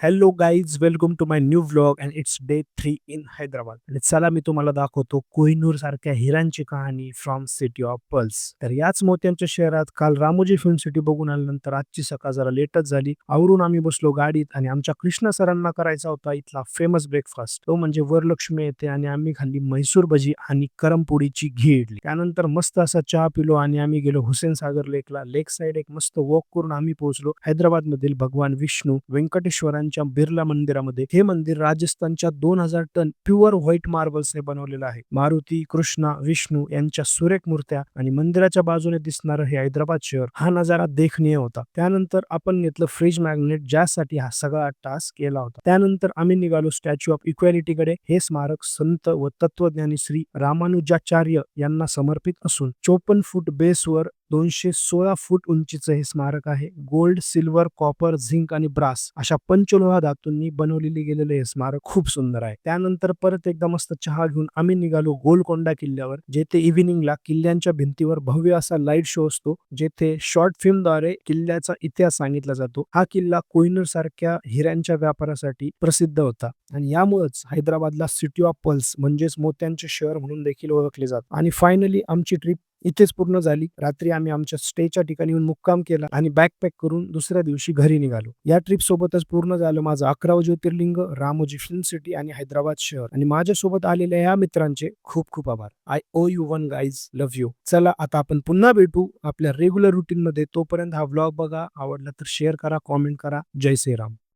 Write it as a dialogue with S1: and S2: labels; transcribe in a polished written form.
S1: Hello guys, welcome to my new vlog and it's day 3 in Hyderabad. आणि चला मी तुम्हाला दाखवतो कोहिनूर सारख्या हिरांची कहाणी फ्रॉम सिटी ऑफ पर्ल्स. तर याच मोत्यांच्या शहरात काल रामोजी फिल्म सिटी बघून आल्यानंतर आजची सकाळ जरा लेटच झाली. आवरून आम्ही बसलो गाडीत आणि आमच्या कृष्ण सरांना करायचा होता इथला फेमस ब्रेकफास्ट, तो म्हणजे वरलक्ष्मी येते. आणि आम्ही खाल्ली म्हैसूर भजी आणि करमपोळीची घी इडली. त्यानंतर मस्त असा चहा पिलो आणि आम्ही गेलो हुसेन सागर लेकला. लेक साइड एक मस्त वॉक करून आम्ही पोहोचलो हैदराबाद मधील भगवान विष्णू व्यंकटेश्वरांच्या बिर्ला मंदिरामध्ये. हे मंदिर राजस्थानच्या 2000 टन प्युअर व्हाईट मार्बल्सने बनवलेलं आहे. मारुती, कृष्णा, विष्णू यांच्या सुरेख मूर्त्या आणि मंदिराच्या बाजूने दिसणारं हे हैदराबाद शहर, हा नजारा देखणीय होता. त्यानंतर आपण घेतलं फ्रीज मॅग्नेट, ज्यासाठी हा सगळा टास्क केला होता. त्यानंतर आम्ही निघालो स्टॅच्यू ऑफ इक्वॅलिटी कडे. हे स्मारक संत व तत्वज्ञानी श्री रामानुजाचार्य यांना समर्पित असून 54 फूट बेसवर 216 फूट उंचीचं हे स्मारक आहे. गोल्ड, सिल्वर, कॉपर, झिंक आणि ब्रास अशा पंचलोहा धातूंनी बनवलेले गेलेले हे स्मारक खूप सुंदर आहे. त्यानंतर परत एकदा मस्त चहा घेऊन आम्ही निघालो गोलकोंडा किल्ल्यावर, जेथे इव्हिनिंगला किल्ल्यांच्या भिंतीवर भव्य असा लाईट शो असतो, जेथे शॉर्ट फिल्मद्वारे किल्ल्याचा इतिहास सांगितला जातो. हा किल्ला कोहिनूर सारख्या हिऱ्यांच्या व्यापारासाठी प्रसिद्ध होता आणि यामुळेच हैदराबादला सिटी ऑफ पर्ल्स म्हणजेच मोत्यांचे शहर म्हणून देखील ओळखले जातात. आणि फायनली आमची ट्रिप इथेच पूर्ण झाली. रात्री आम्ही आमच्या स्टेच्या ठिकाणी येऊन मुक्काम केला आणि बॅकपॅक करून दुसऱ्या दिवशी घरी निघालो. या ट्रिप सोबतच पूर्ण झालं माझं 11 ज्योतिर्लिंग, रामोजी फिल्म सिटी आणि हैदराबाद शहर. आणि माझ्यासोबत आलेल्या या मित्रांचे खूप खूप आभार. I owe you one guys, love you. चला आता आपण पुन्हा भेटू आपल्या रेग्युलर रुटीन मध्ये. तोपर्यंत हा व्लॉग बघा, आवडला तर शेअर करा, कॉमेंट करा. जय श्रीराम.